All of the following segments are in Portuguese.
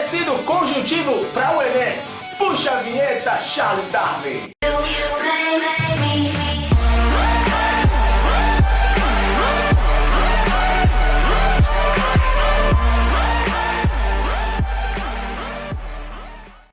Tecido conjuntivo para o Enem. Puxa a vinheta, Charles Darwin.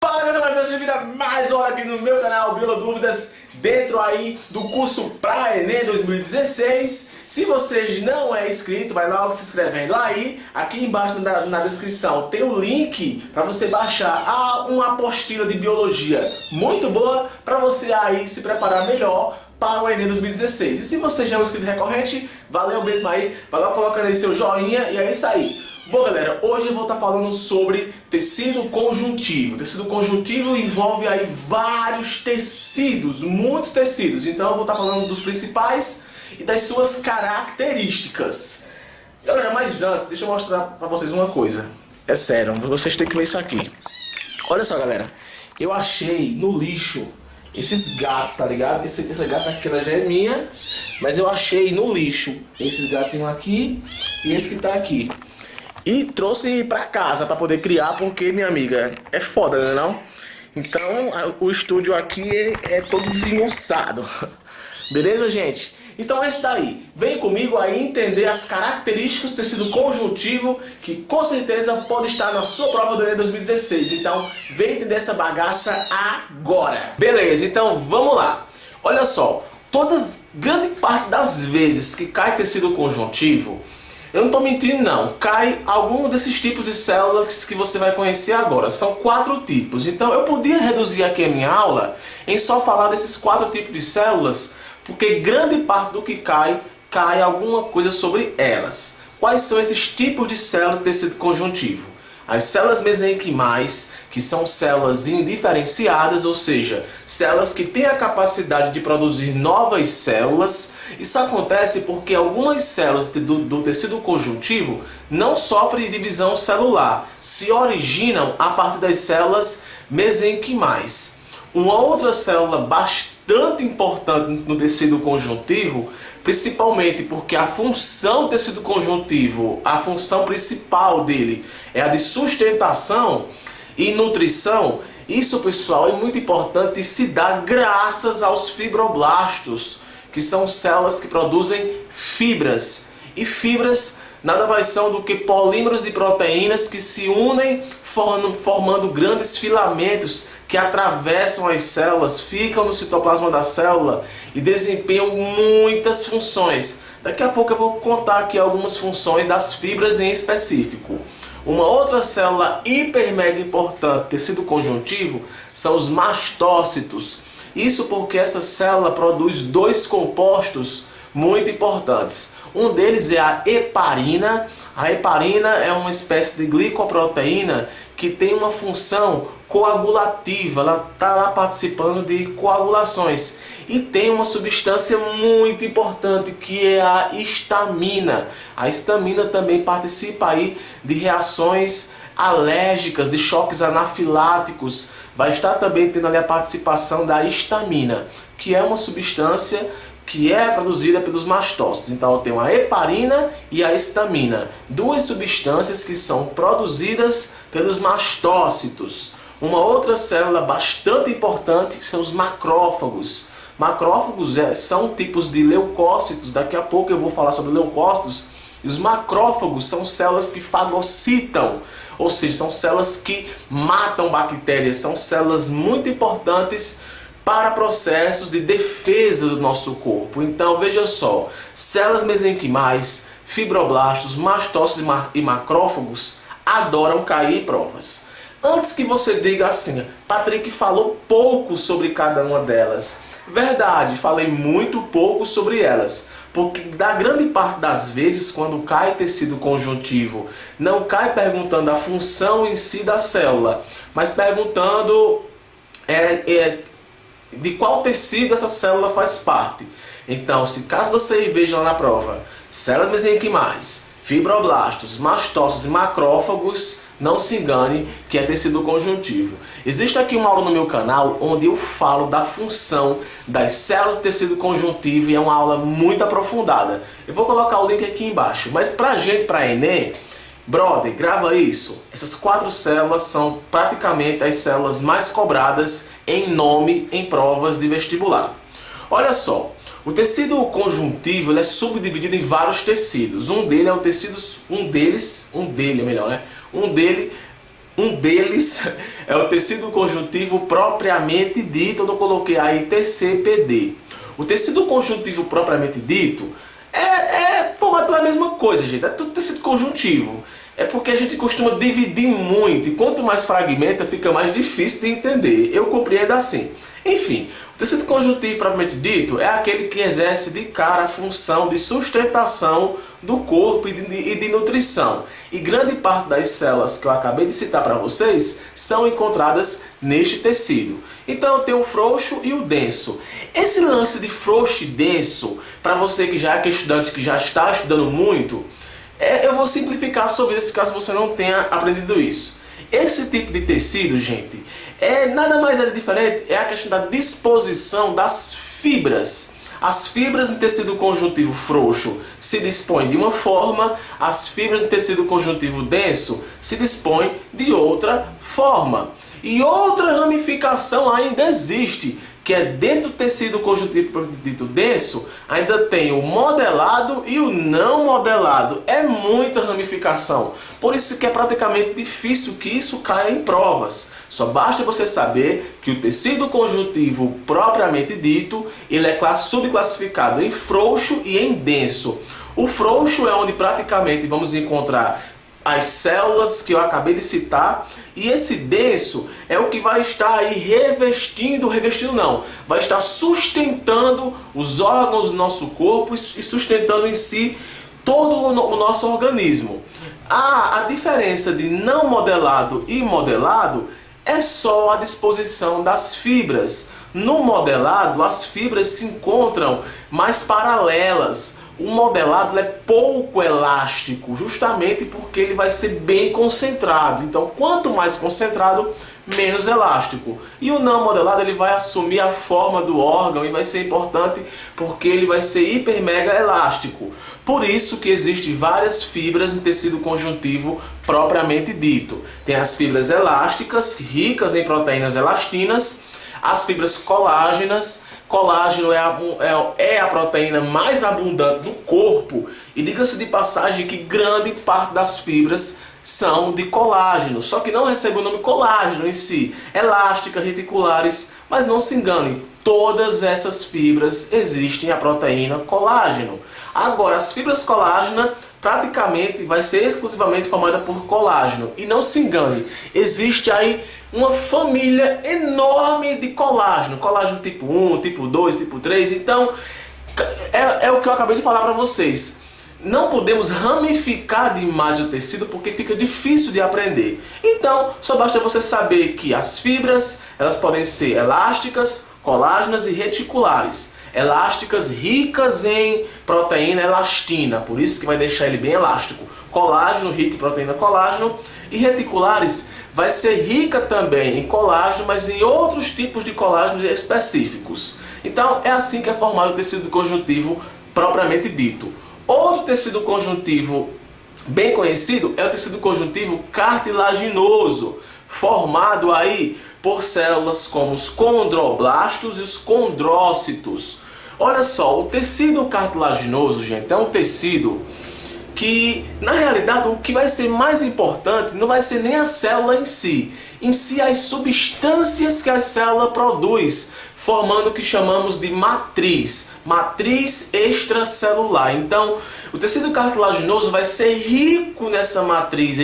Fala galera, bem-vindo mais uma hora aqui no meu canal Biolodúvidas, dentro aí do curso para Enem 2016. Se você não é inscrito, vai logo se inscrevendo aí. Aqui embaixo na descrição tem o link para você baixar uma apostila de biologia muito boa para você aí se preparar melhor para o Enem 2016. E se você já é um inscrito recorrente, valeu mesmo aí, vai lá colocando aí seu joinha e é isso aí. Bom galera, hoje eu vou estar falando sobre tecido conjuntivo. Tecido conjuntivo envolve aí vários tecidos, muitos tecidos. Então eu vou estar falando dos principais e das suas características. Galera, mas antes, deixa eu mostrar pra vocês uma coisa. É sério, vocês têm que ver isso aqui. Olha só galera, eu achei no lixo esses gatos, tá ligado? Essa gata aqui ela já é minha, mas eu achei no lixo esses gatinhos aqui e esse que tá aqui. E trouxe pra casa pra poder criar, porque, minha amiga, é foda, né não? Então, o estúdio aqui é todo desengonçado. Beleza, gente? Então é isso daí. Vem comigo aí entender as características do tecido conjuntivo, que com certeza pode estar na sua prova do Enem 2016. Então, vem entender essa bagaça agora. Beleza, então vamos lá. Olha só, grande parte das vezes que cai tecido conjuntivo, eu não estou mentindo não, cai algum desses tipos de células que você vai conhecer agora. São 4 tipos. Então eu podia reduzir aqui a minha aula em só falar desses 4 tipos de células, porque grande parte do que cai alguma coisa sobre elas. Quais são esses tipos de células de tecido conjuntivo? As células mesenquimais, que são células indiferenciadas, ou seja, células que têm a capacidade de produzir novas células. Isso acontece porque algumas células do tecido conjuntivo não sofrem divisão celular, se originam a partir das células mesenquimais. Uma outra célula bastante importante no tecido conjuntivo, principalmente porque a função do tecido conjuntivo, a função principal dele é a de sustentação e nutrição. Isso, pessoal, é muito importante e se dá graças aos fibroblastos, que são células que produzem fibras. E fibras nada mais são do que polímeros de proteínas que se unem formando grandes filamentos que atravessam as células, ficam no citoplasma da célula e desempenham muitas funções. Daqui a pouco eu vou contar aqui algumas funções das fibras em específico. Uma outra célula hiper mega importante do tecido conjuntivo são os mastócitos. Isso porque essa célula produz 2 compostos muito importantes. Um deles é a heparina. A heparina é uma espécie de glicoproteína que tem uma função coagulativa. Ela está lá participando de coagulações. E tem uma substância muito importante que é a histamina. A histamina também participa aí de reações alérgicas, de choques anafiláticos. Vai estar também tendo ali a participação da histamina, que é uma substância que é produzida pelos mastócitos. Então eu tenho a heparina e a histamina, 2 substâncias que são produzidas pelos mastócitos. Uma outra célula bastante importante são os macrófagos. Macrófagos são tipos de leucócitos, daqui a pouco eu vou falar sobre leucócitos. E os macrófagos são células que fagocitam, ou seja, são células que matam bactérias, são células muito importantes para processos de defesa do nosso corpo. Então veja só, células mesenquimais, fibroblastos, mastócitos e macrófagos adoram cair em provas. Antes que você diga assim, Patrick falou pouco sobre cada uma delas. Verdade, falei muito pouco sobre elas. Porque da grande parte das vezes, quando cai tecido conjuntivo, não cai perguntando a função em si da célula, mas perguntando de qual tecido essa célula faz parte. Então, se caso você veja lá na prova, células mesenquimais, fibroblastos, mastócitos e macrófagos, não se engane que é tecido conjuntivo. Existe aqui uma aula no meu canal onde eu falo da função das células de tecido conjuntivo e é uma aula muito aprofundada. Eu vou colocar o link aqui embaixo. Mas pra gente, pra Enem, Brother, grava isso. Essas 4 células são praticamente as células mais cobradas em nome em provas de vestibular. Olha só, o tecido conjuntivo ele é subdividido em vários tecidos. Um deles é o tecido conjuntivo propriamente dito, eu não coloquei aí TCPD. O tecido conjuntivo propriamente dito é formado pela mesma coisa, gente, é tudo tecido conjuntivo. É porque a gente costuma dividir muito e quanto mais fragmenta fica mais difícil de entender. Eu compreendo assim. Enfim, o tecido conjuntivo propriamente dito é aquele que exerce de cara a função de sustentação do corpo e de nutrição. E grande parte das células que eu acabei de citar para vocês são encontradas neste tecido. Então tem o frouxo e o denso. Esse lance de frouxo e denso, para você que já é estudante, que já está estudando muito, eu vou simplificar a sua vida caso você não tenha aprendido isso. Esse tipo de tecido, gente, nada mais diferente, é a questão da disposição das fibras. As fibras no tecido conjuntivo frouxo se dispõem de uma forma, as fibras no tecido conjuntivo denso se dispõem de outra forma. E outra ramificação ainda existe, que é dentro do tecido conjuntivo dito denso, ainda tem o modelado e o não modelado. É muita ramificação. Por isso que é praticamente difícil que isso caia em provas. Só basta você saber que o tecido conjuntivo propriamente dito, ele é subclassificado em frouxo e em denso. O frouxo é onde praticamente vamos encontrar as células que eu acabei de citar, e esse denso é o que vai estar aí vai estar sustentando os órgãos do nosso corpo e sustentando em si todo o nosso organismo. A diferença de não modelado e modelado é só a disposição das fibras. No modelado, as fibras se encontram mais paralelas. O modelado é pouco elástico, justamente porque ele vai ser bem concentrado. Então, quanto mais concentrado, menos elástico. E o não modelado ele vai assumir a forma do órgão e vai ser importante porque ele vai ser hiper mega elástico. Por isso que existem várias fibras no tecido conjuntivo propriamente dito. Tem as fibras elásticas, ricas em proteínas elastinas, as fibras colágenas. Colágeno é a proteína mais abundante do corpo e diga-se de passagem que grande parte das fibras são de colágeno, só que não recebe o nome colágeno em si, elásticas, reticulares, mas não se engane, todas essas fibras existem a proteína colágeno. Agora, as fibras colágena praticamente vai ser exclusivamente formada por colágeno. E não se engane, existe aí uma família enorme de colágeno. Colágeno tipo 1, tipo 2, tipo 3. Então, é o que eu acabei de falar para vocês. Não podemos ramificar demais o tecido porque fica difícil de aprender. Então, só basta você saber que as fibras, elas podem ser elásticas, colágenas e reticulares. Elásticas ricas em proteína elastina, por isso que vai deixar ele bem elástico. Colágeno rico em proteína colágeno. E reticulares vai ser rica também em colágeno, mas em outros tipos de colágeno específicos. Então é assim que é formado o tecido conjuntivo propriamente dito. Outro tecido conjuntivo bem conhecido é o tecido conjuntivo cartilaginoso, formado aí por células como os condroblastos e os condrócitos. Olha só, o tecido cartilaginoso, gente, é um tecido que, na realidade, o que vai ser mais importante não vai ser nem a célula em si as substâncias que a célula produz, formando o que chamamos de matriz extracelular. Então, o tecido cartilaginoso vai ser rico nessa matriz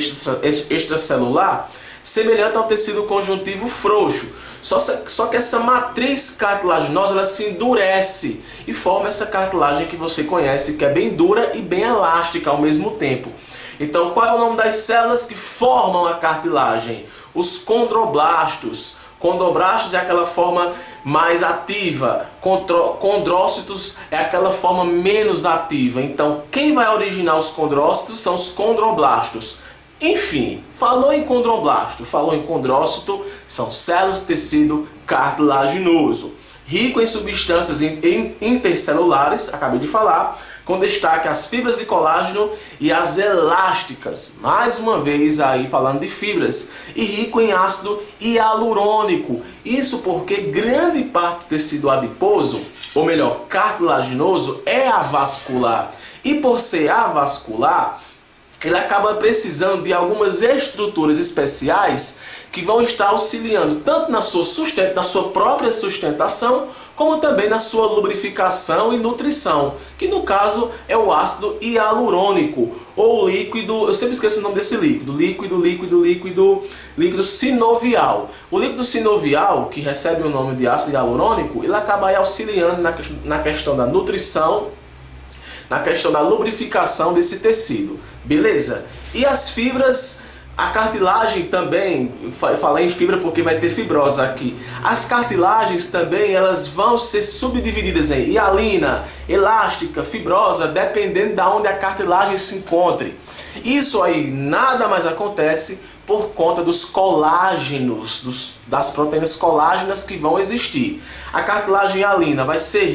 extracelular, semelhante ao tecido conjuntivo frouxo. Só que essa matriz cartilaginosa ela se endurece e forma essa cartilagem que você conhece, que é bem dura e bem elástica ao mesmo tempo. Então, qual é o nome das células que formam a cartilagem? Os condroblastos. Condroblastos é aquela forma mais ativa, condrócitos é aquela forma menos ativa. Então, quem vai originar os condrócitos são os condroblastos. Enfim, falou em condroblasto, falou em condrócito, são células de tecido cartilaginoso, rico em substâncias intercelulares, acabei de falar, com destaque as fibras de colágeno e as elásticas. Mais uma vez aí falando de fibras, e rico em ácido hialurônico. Isso porque grande parte do tecido adiposo, ou melhor, cartilaginoso, é avascular. E por ser avascular, ele acaba precisando de algumas estruturas especiais que vão estar auxiliando tanto na sua própria sustentação, como também na sua lubrificação e nutrição, que no caso é o ácido hialurônico, ou líquido, eu sempre esqueço o nome desse líquido sinovial. O líquido sinovial, que recebe o nome de ácido hialurônico, ele acaba aí auxiliando na questão da nutrição, na questão da lubrificação desse tecido, beleza? E as fibras, a cartilagem também, eu falei em fibra porque vai ter fibrose aqui. As cartilagens também, elas vão ser subdivididas em hialina, elástica, fibrosa, dependendo de onde a cartilagem se encontre. Isso aí nada mais acontece por conta dos colágenos, das proteínas colágenas que vão existir. A cartilagem hialina vai ser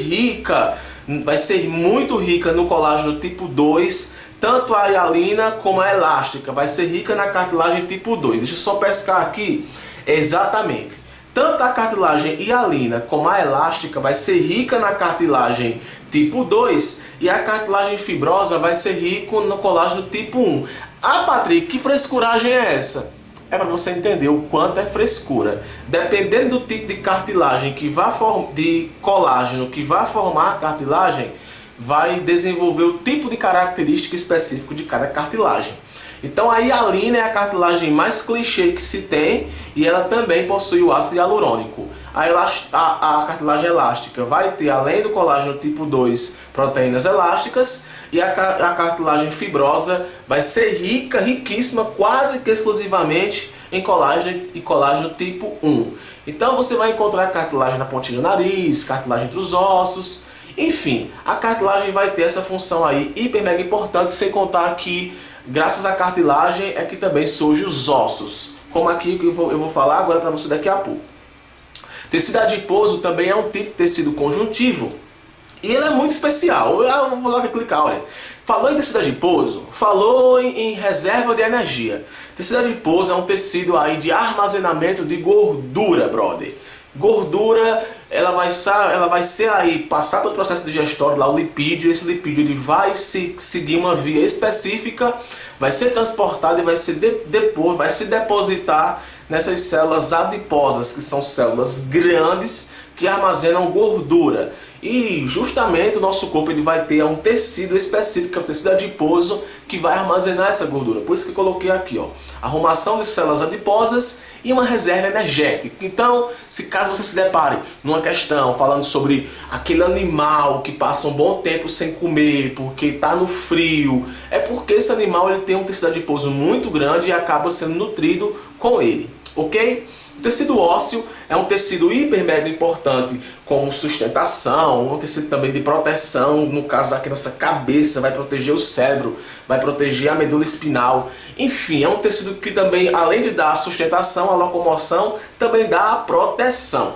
muito rica no colágeno tipo 2, tanto a hialina como a elástica vai ser rica na cartilagem tipo 2. Deixa eu só pescar aqui exatamente. Tanto a cartilagem hialina como a elástica vai ser rica na cartilagem tipo 2 e a cartilagem fibrosa vai ser rica no colágeno tipo 1. Ah, Patrick, que frescuragem é essa? É para você entender o quanto é frescura. Dependendo do tipo de cartilagem de colágeno que vai formar a cartilagem, vai desenvolver o tipo de característica específico de cada cartilagem. Então a hialina é a cartilagem mais clichê que se tem e ela também possui o ácido hialurônico. A cartilagem elástica vai ter, além do colágeno tipo 2, proteínas elásticas, e a cartilagem fibrosa vai ser riquíssima, quase que exclusivamente em colágeno tipo 1. Então você vai encontrar cartilagem na pontinha do nariz, cartilagem entre os ossos, enfim, a cartilagem vai ter essa função aí hiper mega importante, sem contar que graças à cartilagem é que também surgem os ossos, como aqui que eu vou falar agora para você daqui a pouco. Tecido adiposo também é um tipo de tecido conjuntivo e ele é muito especial. Eu vou lá clicar, olha. Falou em tecido adiposo, falou em reserva de energia. Tecido adiposo é um tecido aí de armazenamento de gordura, brother. Gordura, ela vai ser aí, passar pelo processo digestório lá, o lipídio. Esse lipídio ele vai seguir uma via específica, vai ser transportado e vai se depositar nessas células adiposas, que são células grandes que armazenam gordura. E justamente o nosso corpo ele vai ter um tecido específico, que é o tecido adiposo, que vai armazenar essa gordura. Por isso que eu coloquei aqui, ó, arrumação de células adiposas e uma reserva energética. Então, se caso você se depare numa questão falando sobre aquele animal que passa um bom tempo sem comer porque está no frio, é porque esse animal ele tem um tecido adiposo muito grande e acaba sendo nutrido com ele, ok? O tecido ósseo é um tecido hiper mega importante como sustentação, um tecido também de proteção, no caso aqui nossa cabeça, vai proteger o cérebro, vai proteger a medula espinal. Enfim, é um tecido que também, além de dar a sustentação, a locomoção, também dá a proteção.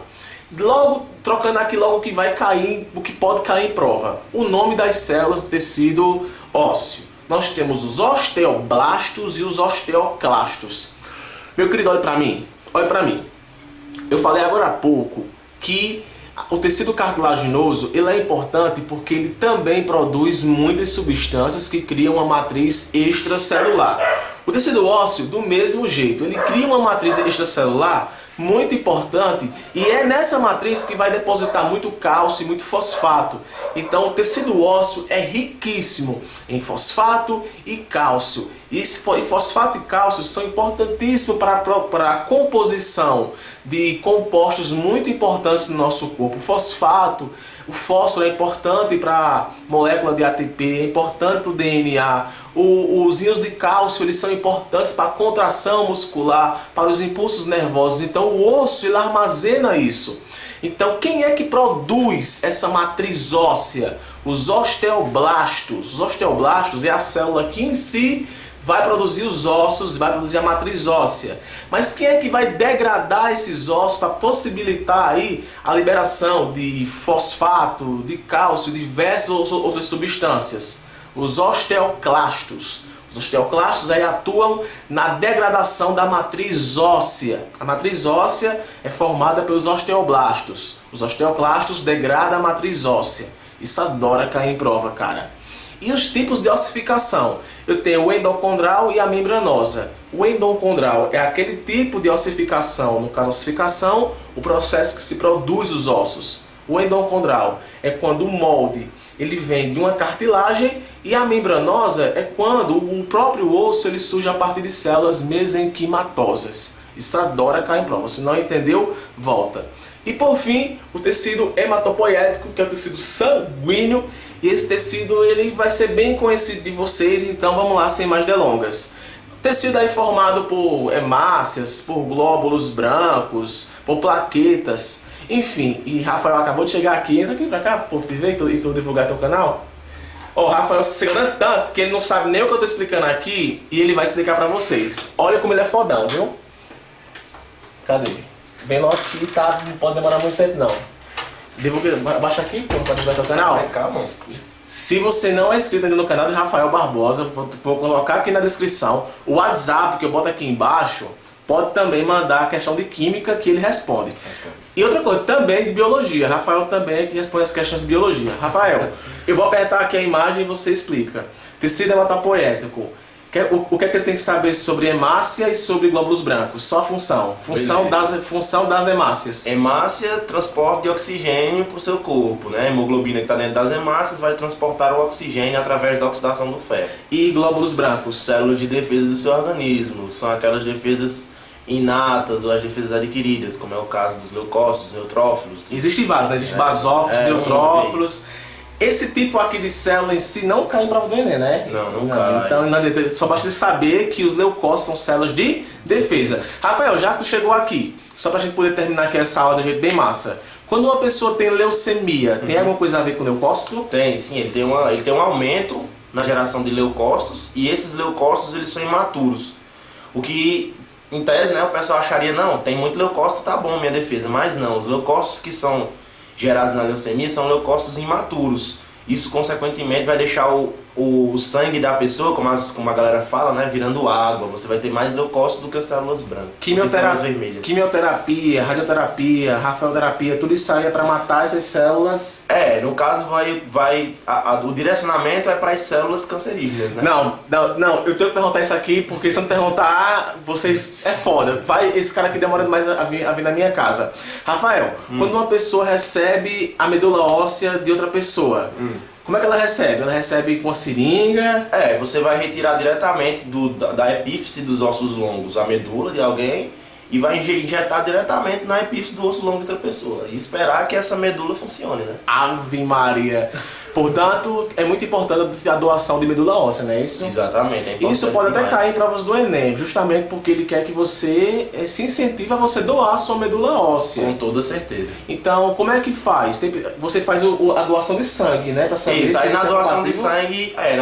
Logo, trocando aqui logo o que vai cair, o que pode cair em prova. O nome das células do tecido ósseo. Nós temos os osteoblastos e os osteoclastos. Meu querido, olha para mim. Olha para mim, eu falei agora há pouco que o tecido cartilaginoso ele é importante porque ele também produz muitas substâncias que criam uma matriz extracelular. O tecido ósseo, do mesmo jeito, ele cria uma matriz extracelular muito importante e é nessa matriz que vai depositar muito cálcio e muito fosfato. Então o tecido ósseo é riquíssimo em fosfato e cálcio. E fosfato e cálcio são importantíssimos para a composição de compostos muito importantes no nosso corpo. O fósforo é importante para a molécula de ATP, é importante para o DNA. Os íons de cálcio eles são importantes para a contração muscular, para os impulsos nervosos. Então o osso ele armazena isso. Então quem é que produz essa matriz óssea? Os osteoblastos. Os osteoblastos é a célula que em si vai produzir os ossos, vai produzir a matriz óssea. Mas quem é que vai degradar esses ossos para possibilitar aí a liberação de fosfato, de cálcio, diversas outras substâncias? Os osteoclastos. Os osteoclastos aí atuam na degradação da matriz óssea. A matriz óssea é formada pelos osteoblastos. Os osteoclastos degradam a matriz óssea. Isso adora cair em prova, cara. E os tipos de ossificação? Eu tenho o endocondral e a membranosa. O endocondral é aquele tipo de ossificação, no caso ossificação, o processo que se produz os ossos. O endocondral é quando o molde ele vem de uma cartilagem, e a membranosa é quando o próprio osso ele surge a partir de células mesenquimatosas. Isso adora cair em prova. Se não entendeu, volta. E por fim, o tecido hematopoético, que é o tecido sanguíneo, e esse tecido ele vai ser bem conhecido de vocês, então vamos lá sem mais delongas. O tecido é formado por hemácias, por glóbulos brancos, por plaquetas, enfim. E Rafael acabou de chegar aqui, entra aqui pra cá, povo te ver e tu divulgar teu canal. O Rafael se segura tanto que ele não sabe nem o que eu tô explicando aqui, e ele vai explicar pra vocês. Olha como ele é fodão, viu? Cadê? Vem logo aqui, tá? Não pode demorar muito tempo não. Divulga, baixa aqui, para divulgar teu canal. Calma. Se você não é inscrito ainda no canal de Rafael Barbosa, vou colocar aqui na descrição o WhatsApp que eu boto aqui embaixo. Pode também mandar a questão de química que ele responde. E outra coisa, também de biologia. Rafael também é que responde as questões de biologia. Rafael, eu vou apertar aqui a imagem e você explica. Tecido hematopoético. O que é que ele tem que saber sobre hemácia e sobre glóbulos brancos? Só a função. Função das hemácias. Hemácia, transporte de oxigênio para o seu corpo, né? A hemoglobina que está dentro das hemácias vai transportar o oxigênio através da oxidação do ferro. E glóbulos brancos? Células de defesa do seu organismo. São aquelas defesas inatas ou as defesas adquiridas, como é o caso dos leucócitos, neutrófilos. Existem vários, né? Existem basófilos, neutrófilos. Esse tipo aqui de célula em si não cai em prova do Enem, né? Não cai. Então só basta saber que os leucócitos são células de defesa. Rafael, já que tu chegou aqui, só pra gente poder terminar aqui essa aula de jeito bem massa. Quando uma pessoa tem leucemia, tem alguma coisa a ver com leucócito? Tem, sim. Ele tem um aumento na geração de leucócitos, e esses leucócitos eles são imaturos. O que, em tese, né, o pessoal acharia, não, tem muito leucócito, tá bom minha defesa. Mas não, os leucócitos que são gerados na leucemia são leucócitos imaturos. Isso, consequentemente, vai deixar o sangue da pessoa, como a galera fala, né, virando água. Você vai ter mais leucócitos do que as células brancas, células vermelhas. Quimioterapia, radioterapia, rafaelterapia, tudo isso aí é para matar essas células. No caso, o direcionamento é para as células cancerígenas, né? Não, eu tenho que perguntar isso aqui, porque se eu não perguntar, vocês... É foda. Esse cara aqui demora demais a vir na minha casa. Rafael, quando uma pessoa recebe a medula óssea de outra pessoa, como é que ela recebe? Ela recebe com a seringa? Você vai retirar diretamente da epífise dos ossos longos a medula de alguém e vai injetar diretamente na epífise do osso longo de outra pessoa e esperar que essa medula funcione, né? Ave Maria! Portanto, é muito importante a doação de medula óssea, não é isso? Exatamente. Isso pode até cair em provas do Enem, justamente porque ele quer que você se incentive a você doar a sua medula óssea. Com toda certeza. Então, como é que faz? Você faz a doação de sangue, né? Pra saber isso, aí na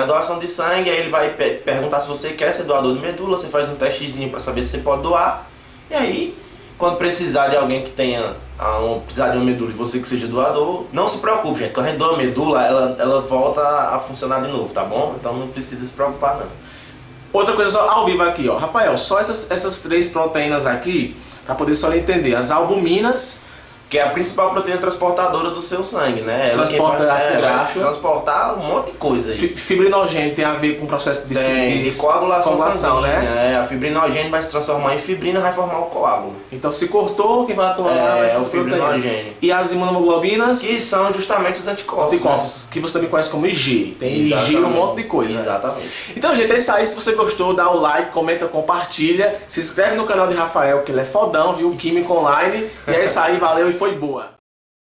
doação de sangue, aí ele vai perguntar se você quer ser doador de medula, você faz um testezinho para saber se você pode doar, e aí, quando precisar de alguém que precisar de uma medula e você que seja doador, não se preocupe, gente. Quando a gente doa a medula, ela volta a funcionar de novo, tá bom? Então não precisa se preocupar, não. Outra coisa só ao vivo aqui, ó. Rafael, só essas três proteínas aqui, para poder só entender. As albuminas, que é a principal proteína transportadora do seu sangue, né? Transporta ácido graxo. Transportar um monte de coisa aí. Fibrinogênio tem a ver com o processo de coagulação sanguínea, né? A fibrinogênio vai se transformar em fibrina e vai formar o coágulo. Então se cortou, quem vai atuar é o fibrinogênio. E as imunoglobulinas? Que são justamente os anticorpos. Né? Que você também conhece como IG. Tem IG um monte de coisa. Exatamente. Então, gente, é isso aí. Se você gostou, dá o like, comenta, compartilha. Se inscreve no canal de Rafael, que ele é fodão, viu? Química Online. E é isso aí, valeu e foi boa.